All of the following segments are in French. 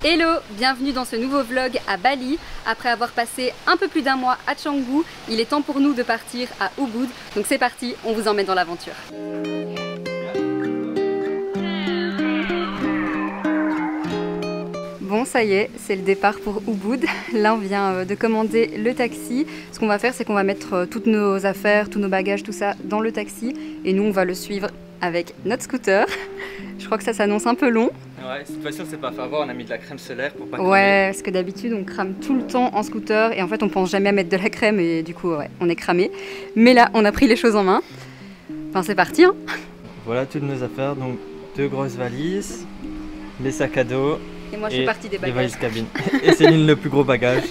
Hello, bienvenue dans ce nouveau vlog à Bali. Après avoir passé un peu plus d'un mois à Canggu, il est temps pour nous de partir à Ubud. Donc c'est parti, on vous emmène dans l'aventure. Bon, ça y est, c'est le départ pour Ubud. Là, on vient de commander le taxi. Ce qu'on va faire, c'est qu'on va mettre toutes nos affaires, tous nos bagages, tout ça dans le taxi. Et nous, on va le suivre avec notre scooter. Je crois que ça s'annonce un peu long. Ouais, cette fois-ci, on s'est pas fait avoir, on a mis de la crème solaire pour pas cramer. Ouais, parce que d'habitude, on crame tout le temps en scooter. Et en fait, on pense jamais à mettre de la crème et du coup, ouais, on est cramé. Mais là, on a pris les choses en main. Enfin, c'est parti, hein. Voilà toutes nos affaires, donc 2 grosses valises, les sacs à dos. Et moi, je fais partie des bagages. Les valises cabine. Et Céline, le plus gros bagage.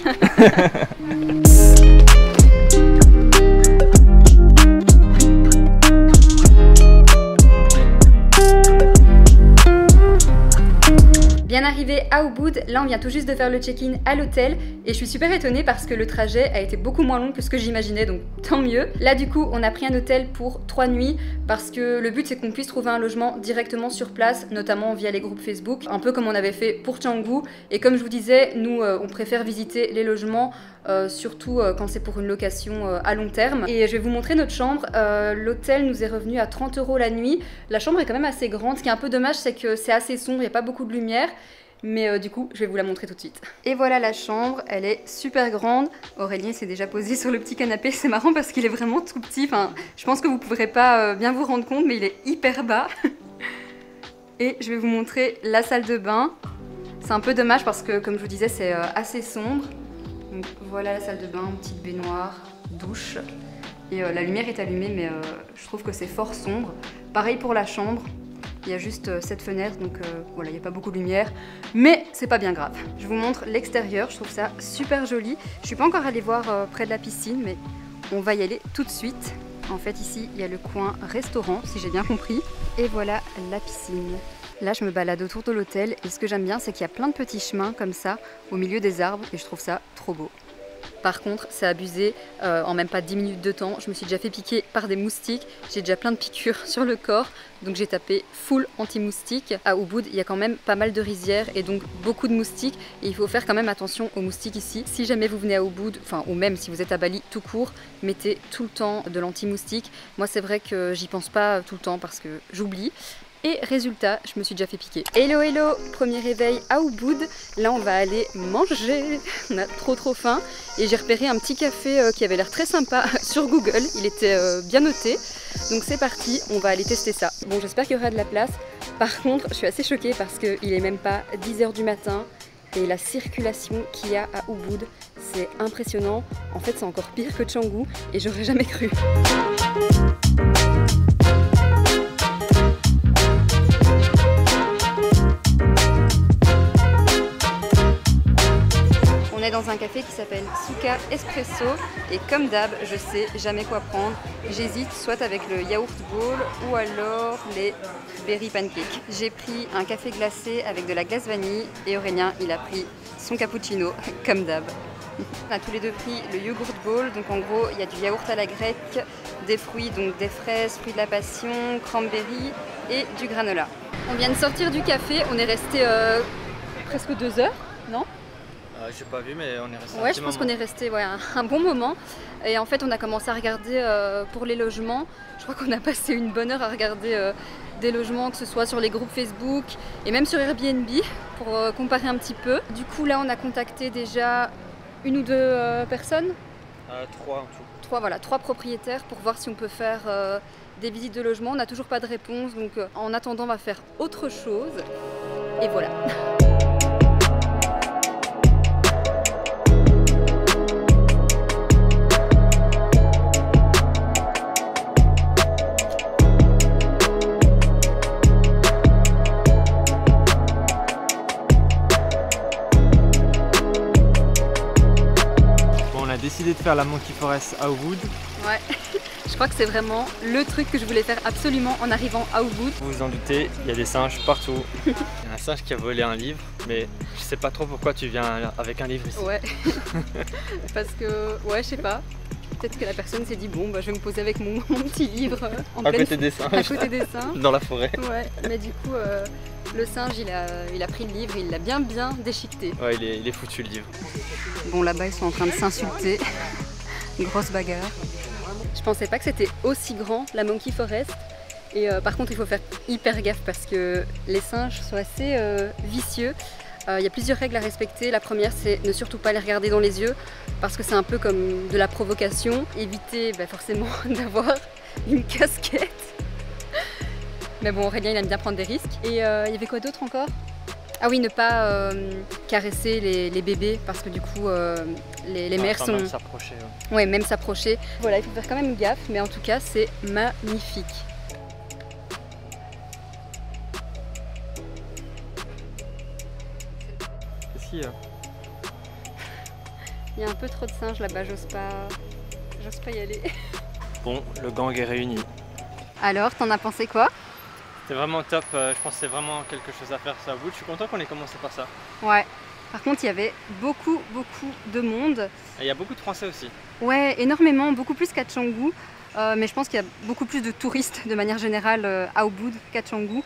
Bien arrivé à Ubud, là on vient tout juste de faire le check-in à l'hôtel et je suis super étonnée parce que le trajet a été beaucoup moins long que ce que j'imaginais, donc tant mieux. Là du coup on a pris un hôtel pour 3 nuits parce que le but c'est qu'on puisse trouver un logement directement sur place, notamment via les groupes Facebook, un peu comme on avait fait pour Canggu. Et comme je vous disais, nous on préfère visiter les logements surtout quand c'est pour une location à long terme. Et je vais vous montrer notre chambre. L'hôtel nous est revenu à 30 € la nuit. La chambre est quand même assez grande. Ce qui est un peu dommage, c'est que c'est assez sombre, il n'y a pas beaucoup de lumière. Mais du coup, je vais vous la montrer tout de suite. Et voilà la chambre, elle est super grande. Aurélien s'est déjà posé sur le petit canapé. C'est marrant parce qu'il est vraiment tout petit. Enfin, je pense que vous ne pourrez pas bien vous rendre compte, mais il est hyper bas. Et je vais vous montrer la salle de bain. C'est un peu dommage parce que, comme je vous disais, c'est assez sombre. Donc voilà la salle de bain, petite baignoire, douche. Et la lumière est allumée, mais je trouve que c'est fort sombre. Pareil pour la chambre. Il y a juste cette fenêtre, donc voilà, il n'y a pas beaucoup de lumière, mais c'est pas bien grave. Je vous montre l'extérieur, je trouve ça super joli. Je suis pas encore allée voir près de la piscine, mais on va y aller tout de suite. En fait, ici, il y a le coin restaurant, si j'ai bien compris. Et voilà la piscine. Là, je me balade autour de l'hôtel, et ce que j'aime bien, c'est qu'il y a plein de petits chemins comme ça, au milieu des arbres, et je trouve ça trop beau. Par contre, c'est abusé, en même pas 10 minutes de temps, je me suis déjà fait piquer par des moustiques, j'ai déjà plein de piqûres sur le corps, donc j'ai tapé full anti-moustique. À Ubud, il y a quand même pas mal de rizières et donc beaucoup de moustiques, et il faut faire quand même attention aux moustiques ici. Si jamais vous venez à Ubud, enfin ou même si vous êtes à Bali tout court, mettez tout le temps de l'anti-moustique. Moi c'est vrai que j'y pense pas tout le temps parce que j'oublie. Et résultat, je me suis déjà fait piquer. Hello hello, premier réveil à Ubud. Là on va aller manger. On a trop faim. Et j'ai repéré un petit café qui avait l'air très sympa sur Google. Il était bien noté. Donc c'est parti, on va aller tester ça. Bon, j'espère qu'il y aura de la place. Par contre, je suis assez choquée parce qu'il est même pas 10 h du matin. Et la circulation qu'il y a à Ubud, c'est impressionnant. En fait, c'est encore pire que Canggu et j'aurais jamais cru. Dans un café qui s'appelle Suka Espresso et comme d'hab, je sais jamais quoi prendre. J'hésite soit avec le yaourt bowl ou alors les berry pancakes. J'ai pris un café glacé avec de la glace vanille et Aurélien il a pris son cappuccino comme d'hab. On a tous les deux pris le yogurt bowl, donc en gros il y a du yaourt à la grecque, des fruits, donc des fraises, fruits de la passion, cranberry et du granola. On vient de sortir du café, on est resté presque 2 heures, non ? J'ai pas vu, mais on est resté. Ouais, je pense qu'on est resté un bon moment. Et en fait, on a commencé à regarder pour les logements. Je crois qu'on a passé une bonne heure à regarder des logements, que ce soit sur les groupes Facebook et même sur Airbnb pour comparer un petit peu. Du coup, là, on a contacté déjà 1 ou 2 personnes. 3 en tout. 3 propriétaires pour voir si on peut faire des visites de logement. On n'a toujours pas de réponse, donc en attendant, on va faire autre chose. Et voilà. Décidé de faire la Monkey Forest à Ubud. Ouais, je crois que c'est vraiment le truc que je voulais faire absolument en arrivant à Ubud. Vous vous en doutez, il y a des singes partout. Il y a un singe qui a volé un livre, mais je sais pas trop pourquoi tu viens avec un livre ici. Ouais, parce que, ouais, je sais pas. Peut-être que la personne s'est dit bon bah, je vais me poser avec mon petit livre à côté des singes. À côté des singes. Dans la forêt. Ouais, mais du coup Le singe, il a pris le livre, il l'a bien déchiqueté. Ouais, il est foutu le livre. Bon, là-bas, ils sont en train de s'insulter. Une grosse bagarre. Je pensais pas que c'était aussi grand, la Monkey Forest. Et par contre, il faut faire hyper gaffe parce que les singes sont assez vicieux. Il y a plusieurs règles à respecter. La première, c'est ne surtout pas les regarder dans les yeux parce que c'est un peu comme de la provocation. Éviter forcément d'avoir une casquette. Mais bon, Aurélien, il aime bien prendre des risques. Et il y avait quoi d'autre encore? Ah oui, ne pas caresser les bébés parce que du coup, les mères sont... Même s'approcher. Ouais, même s'approcher. Voilà, il faut faire quand même gaffe, mais en tout cas, c'est magnifique. Qu'est-ce qu'il y a? Il y a un peu trop de singes là-bas, j'ose pas y aller. Bon, le gang est réuni. Alors, t'en as pensé quoi? C'était vraiment top, je pense que c'est vraiment quelque chose à faire ça à bout. Je suis content qu'on ait commencé par ça. Ouais, par contre il y avait beaucoup de monde. Et il y a beaucoup de Français aussi. Ouais, énormément, beaucoup plus qu'à Canggu. Mais je pense qu'il y a beaucoup plus de touristes de manière générale à Ubud qu'à Canggu,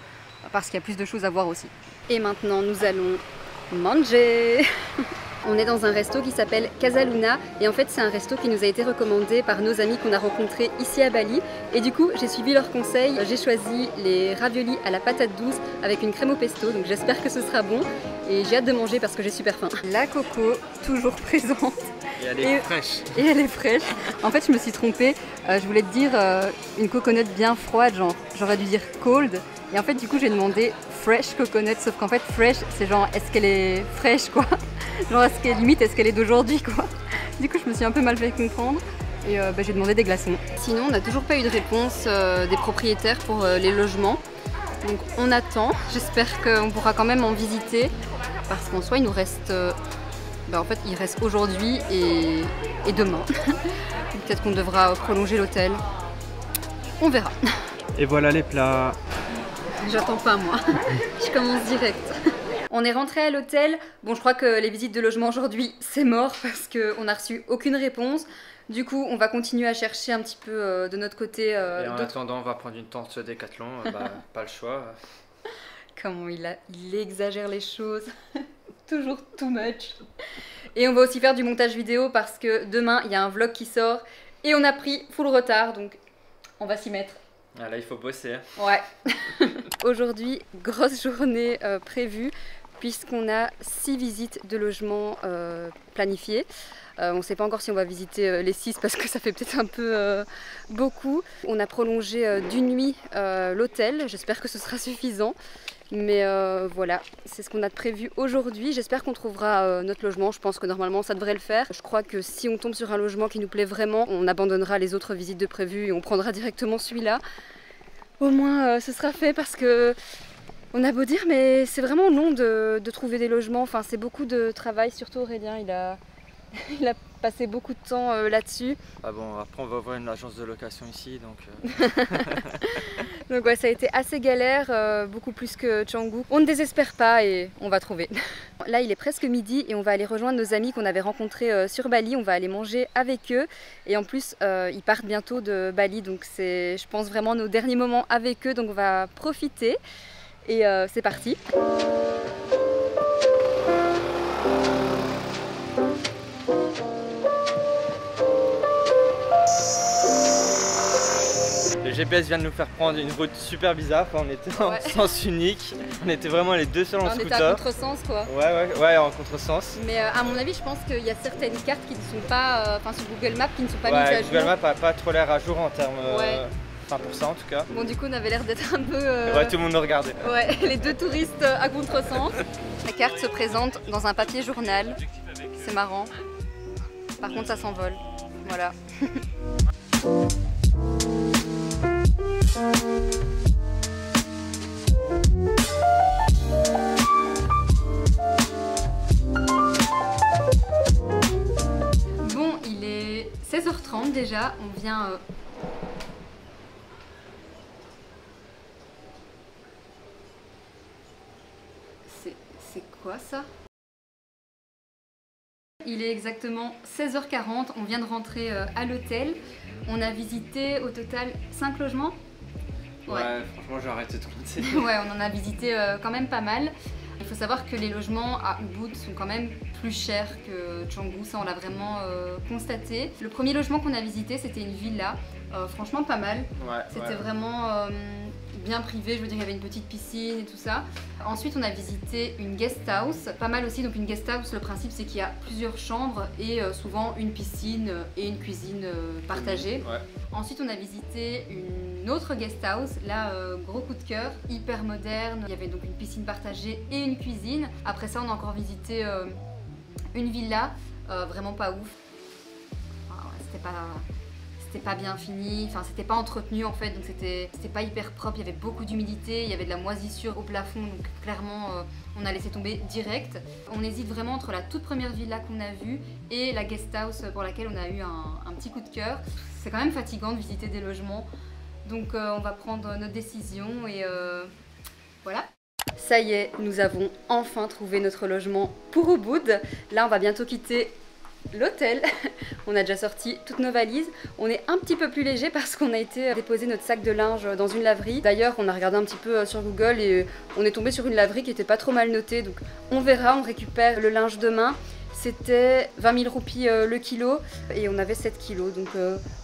parce qu'il y a plus de choses à voir aussi. Et maintenant nous allons manger. On est dans un resto qui s'appelle Casa Luna et en fait c'est un resto qui nous a été recommandé par nos amis qu'on a rencontrés ici à Bali et du coup j'ai suivi leurs conseils, j'ai choisi les raviolis à la patate douce avec une crème au pesto donc j'espère que ce sera bon et j'ai hâte de manger parce que j'ai super faim. La coco, toujours présente. Et elle est fraîche. Et elle est fraîche. En fait je me suis trompée, je voulais te dire une coconut bien froide, genre j'aurais dû dire cold et en fait du coup j'ai demandé fresh coconut sauf qu'en fait fresh c'est genre est-ce qu'elle est fraîche quoi. Genre est-ce qu'elle est d'aujourd'hui quoi. Du coup je me suis un peu mal fait comprendre et j'ai demandé des glaçons. Sinon on n'a toujours pas eu de réponse des propriétaires pour les logements. Donc on attend, j'espère qu'on pourra quand même en visiter parce qu'en soi il nous reste en fait il reste aujourd'hui et demain. Peut-être qu'on devra prolonger l'hôtel. On verra. Et voilà les plats. J'attends pas moi, je commence direct. On est rentré à l'hôtel. Bon, je crois que les visites de logement aujourd'hui, c'est mort parce qu'on n'a reçu aucune réponse. Du coup, on va continuer à chercher un petit peu de notre côté. Et en attendant, on va prendre une tente Décathlon. Pas le choix. Comment il exagère les choses. Toujours too much. Et on va aussi faire du montage vidéo parce que demain, il y a un vlog qui sort. Et on a pris full retard, donc on va s'y mettre. Ah, là, il faut bosser. Ouais. Aujourd'hui, grosse journée prévue puisqu'on a 6 visites de logement planifiées. On ne sait pas encore si on va visiter les 6 parce que ça fait peut-être un peu beaucoup. On a prolongé d'une nuit l'hôtel, j'espère que ce sera suffisant. Mais voilà, c'est ce qu'on a de prévu aujourd'hui. J'espère qu'on trouvera notre logement, je pense que normalement ça devrait le faire. Je crois que si on tombe sur un logement qui nous plaît vraiment, on abandonnera les autres visites de prévues et on prendra directement celui-là. Au moins ce sera fait parce que on a beau dire mais c'est vraiment long de trouver des logements, enfin c'est beaucoup de travail, surtout Aurélien, il a passé beaucoup de temps là-dessus. Ah bon, après on va ouvrir une agence de location ici donc... Donc ouais, ça a été assez galère, beaucoup plus que Canggu. On ne désespère pas et on va trouver. Là il est presque midi et on va aller rejoindre nos amis qu'on avait rencontrés sur Bali, on va aller manger avec eux et en plus ils partent bientôt de Bali donc c'est je pense vraiment nos derniers moments avec eux donc on va profiter et c'est parti. Le GPS vient de nous faire prendre une route super bizarre, enfin, on était en sens unique, on était vraiment les deux seuls en scooter. On était à contresens quoi. Ouais, en contresens. Mais à mon avis je pense qu'il y a certaines cartes qui ne sont pas, sur Google Maps qui ne sont pas mises à jour. Google Maps n'a pas trop l'air à jour en termes, enfin pour ça en tout cas. Bon du coup on avait l'air d'être un peu... Ouais, tout le monde nous regardait. Ouais, les deux touristes à contresens. La carte se présente dans un papier journal, c'est marrant. Par contre ça s'envole, voilà. Bon, il est 16h30 déjà, on vient... C'est quoi ça? Il est exactement 16h40, on vient de rentrer à l'hôtel. On a visité au total 5 logements. Ouais, franchement j'ai arrêté de compter. Ouais, on en a visité quand même pas mal. Il faut savoir que les logements à Ubud sont quand même plus chers que Canggu, ça on l'a vraiment constaté. Le premier logement qu'on a visité, c'était une villa, franchement pas mal. Ouais, c'était vraiment bien privé, je veux dire il y avait une petite piscine et tout ça. Ensuite on a visité une guest house, pas mal aussi. Donc une guest house, le principe c'est qu'il y a plusieurs chambres et souvent une piscine et une cuisine partagée. Ouais. Ensuite on a visité une autre guest house, là gros coup de cœur, hyper moderne. Il y avait donc une piscine partagée et une cuisine. Après ça on a encore visité une villa, vraiment pas ouf. C'était pas bien fini, enfin c'était pas entretenu en fait, donc c'était pas hyper propre, il y avait beaucoup d'humidité, il y avait de la moisissure au plafond, donc clairement on a laissé tomber direct. On hésite vraiment entre la toute première villa qu'on a vue et la guest house pour laquelle on a eu un petit coup de cœur. C'est quand même fatigant de visiter des logements, donc on va prendre notre décision et voilà. Ça y est, nous avons enfin trouvé notre logement pour Ubud. Là on va bientôt quitter l'hôtel. On a déjà sorti toutes nos valises. On est un petit peu plus léger parce qu'on a été déposer notre sac de linge dans une laverie. D'ailleurs, on a regardé un petit peu sur Google et on est tombé sur une laverie qui était pas trop mal notée. Donc on verra, on récupère le linge demain. C'était 20 000 roupies le kilo et on avait 7 kilos. Donc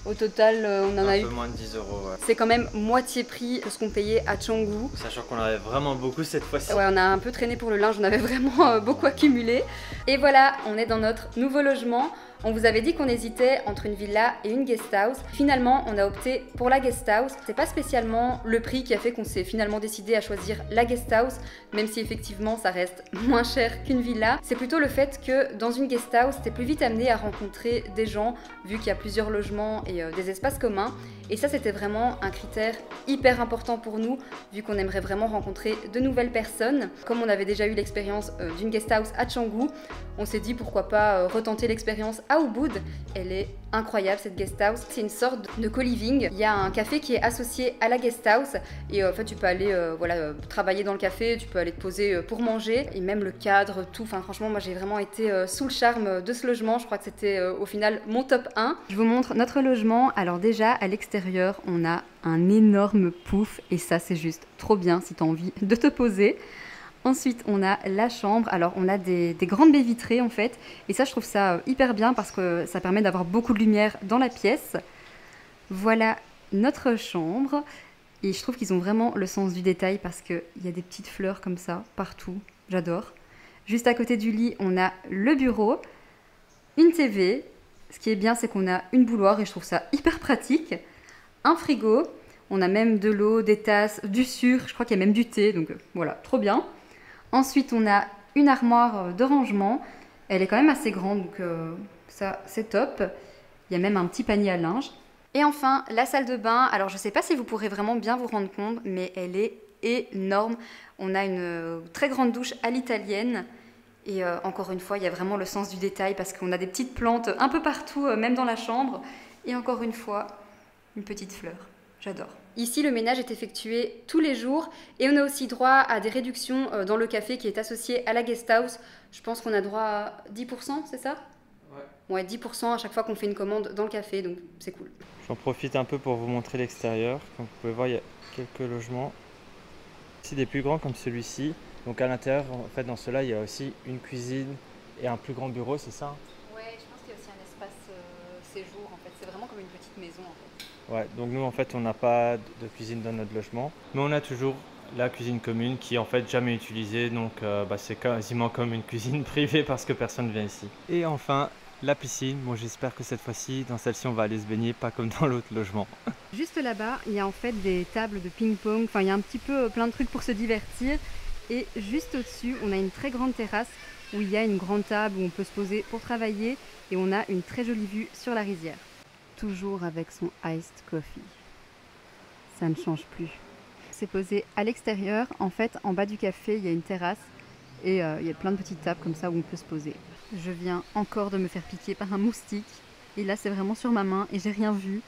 au total, on en a eu... Un peu moins de 10 €. Ouais. C'est quand même moitié prix de ce qu'on payait à Canggu. Sachant qu'on avait vraiment beaucoup cette fois-ci. Ouais, on a un peu traîné pour le linge, on avait vraiment beaucoup accumulé. Et voilà, on est dans notre nouveau logement. On vous avait dit qu'on hésitait entre une villa et une guest house. Finalement, on a opté pour la guest house. C'est pas spécialement le prix qui a fait qu'on s'est finalement décidé à choisir la guest house, même si effectivement ça reste moins cher qu'une villa. C'est plutôt le fait que dans une guest house, t'es plus vite amené à rencontrer des gens, vu qu'il y a plusieurs logements et des espaces communs. Et ça, c'était vraiment un critère hyper important pour nous, vu qu'on aimerait vraiment rencontrer de nouvelles personnes. Comme on avait déjà eu l'expérience d'une guest house à Canggu, on s'est dit pourquoi pas retenter l'expérience à Ubud. Elle est incroyable cette guest house. C'est une sorte de co-living. Il y a un café qui est associé à la guest house et en fait tu peux aller travailler dans le café, tu peux aller te poser pour manger et même le cadre, tout. Enfin franchement moi j'ai vraiment été sous le charme de ce logement. Je crois que c'était au final mon top 1. Je vous montre notre logement. Alors déjà à l'extérieur on a un énorme pouf et ça c'est juste trop bien si tu as envie de te poser. Ensuite, on a la chambre. Alors, on a des grandes baies vitrées en fait. Et ça, je trouve ça hyper bien parce que ça permet d'avoir beaucoup de lumière dans la pièce. Voilà notre chambre. Et je trouve qu'ils ont vraiment le sens du détail parce qu'il y a des petites fleurs comme ça partout. J'adore. Juste à côté du lit, on a le bureau, une TV. Ce qui est bien, c'est qu'on a une bouilloire et je trouve ça hyper pratique. Un frigo. On a même de l'eau, des tasses, du sucre. Je crois qu'il y a même du thé. Donc voilà, trop bien. Ensuite, on a une armoire de rangement. Elle est quand même assez grande, donc ça, c'est top. Il y a même un petit panier à linge. Et enfin, la salle de bain. Alors, je ne sais pas si vous pourrez vraiment bien vous rendre compte, mais elle est énorme. On a une très grande douche à l'italienne. Et encore une fois, il y a vraiment le sens du détail parce qu'on a des petites plantes un peu partout, même dans la chambre. Et encore une fois, une petite fleur. J'adore. Ici, le ménage est effectué tous les jours et on a aussi droit à des réductions dans le café qui est associé à la guest house. Je pense qu'on a droit à 10%, c'est ça ? Ouais, 10% à chaque fois qu'on fait une commande dans le café, donc c'est cool. J'en profite un peu pour vous montrer l'extérieur. Comme vous pouvez voir, il y a quelques logements. Ici, des plus grands comme celui-ci. Donc à l'intérieur, en fait, dans ceux-là, il y a aussi une cuisine et un plus grand bureau, c'est ça ? Ouais, je pense qu'il y a aussi un espace séjour, en fait. C'est vraiment comme une petite maison, en fait. Ouais, donc nous en fait on n'a pas de cuisine dans notre logement, mais on a toujours la cuisine commune qui est en fait jamais utilisée, donc c'est quasiment comme une cuisine privée parce que personne ne vient ici. Et enfin la piscine, bon j'espère que cette fois-ci dans celle-ci on va aller se baigner, pas comme dans l'autre logement. Juste là-bas il y a en fait des tables de ping-pong, enfin il y a un petit peu plein de trucs pour se divertir et juste au-dessus on a une très grande terrasse où il y a une grande table où on peut se poser pour travailler et on a une très jolie vue sur la rizière. Toujours avec son iced coffee. Ça ne change plus. C'est posé à l'extérieur. En fait, en bas du café, il y a une terrasse et il y a plein de petites tables comme ça où on peut se poser. Je viens encore de me faire piquer par un moustique et là, c'est vraiment sur ma main et j'ai rien vu.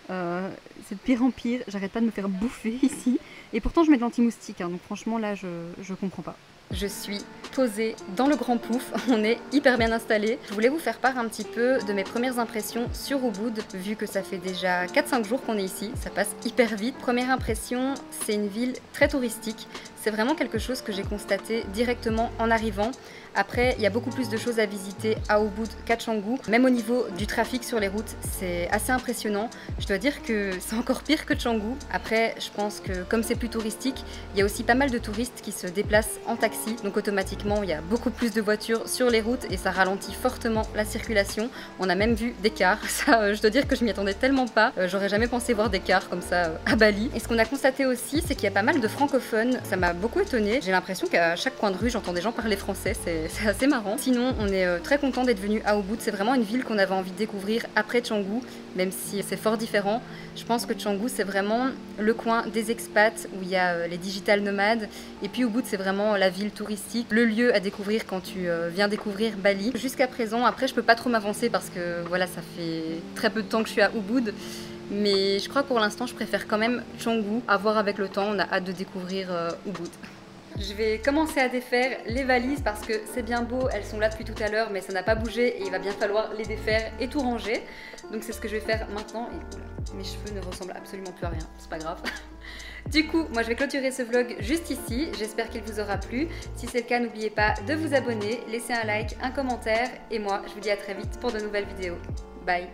C'est de pire en pire. J'arrête pas de me faire bouffer ici. Et pourtant, je mets de l'anti-moustique. Donc franchement, là, je comprends pas. Je suis posée dans le Grand Pouf, on est hyper bien installé. Je voulais vous faire part un petit peu de mes premières impressions sur Ubud, vu que ça fait déjà 4-5 jours qu'on est ici, ça passe hyper vite. Première impression, c'est une ville très touristique. C'est vraiment quelque chose que j'ai constaté directement en arrivant. Après, il y a beaucoup plus de choses à visiter à Ubud qu'à Canggu. Même au niveau du trafic sur les routes, c'est assez impressionnant. Je dois dire que c'est encore pire que Canggu. Après, je pense que comme c'est plus touristique, il y a aussi pas mal de touristes qui se déplacent en taxi. Donc automatiquement, il y a beaucoup plus de voitures sur les routes et ça ralentit fortement la circulation. On a même vu des cars. Ça, je dois dire que je m'y attendais tellement pas. J'aurais jamais pensé voir des cars comme ça à Bali. Et ce qu'on a constaté aussi, c'est qu'il y a pas mal de francophones. Ça m'a beaucoup étonnée. J'ai l'impression qu'à chaque coin de rue, j'entends des gens parler français. C'est assez marrant. Sinon, on est très content d'être venu à Ubud. C'est vraiment une ville qu'on avait envie de découvrir après Canggu, même si c'est fort différent. Je pense que Canggu, c'est vraiment le coin des expats où il y a les digital nomades. Et puis Ubud, c'est vraiment la ville touristique, le lieu à découvrir quand tu viens découvrir Bali. Jusqu'à présent, après, je peux pas trop m'avancer parce que voilà, ça fait très peu de temps que je suis à Ubud. Mais je crois que pour l'instant, je préfère quand même Canggu. À voir avec le temps, on a hâte de découvrir Ubud. Je vais commencer à défaire les valises parce que c'est bien beau, elles sont là depuis tout à l'heure, mais ça n'a pas bougé et il va bien falloir les défaire et tout ranger. Donc c'est ce que je vais faire maintenant. Et oula, mes cheveux ne ressemblent absolument plus à rien, c'est pas grave. Du coup, moi je vais clôturer ce vlog juste ici. J'espère qu'il vous aura plu. Si c'est le cas, n'oubliez pas de vous abonner, laisser un like, un commentaire. Et moi, je vous dis à très vite pour de nouvelles vidéos. Bye!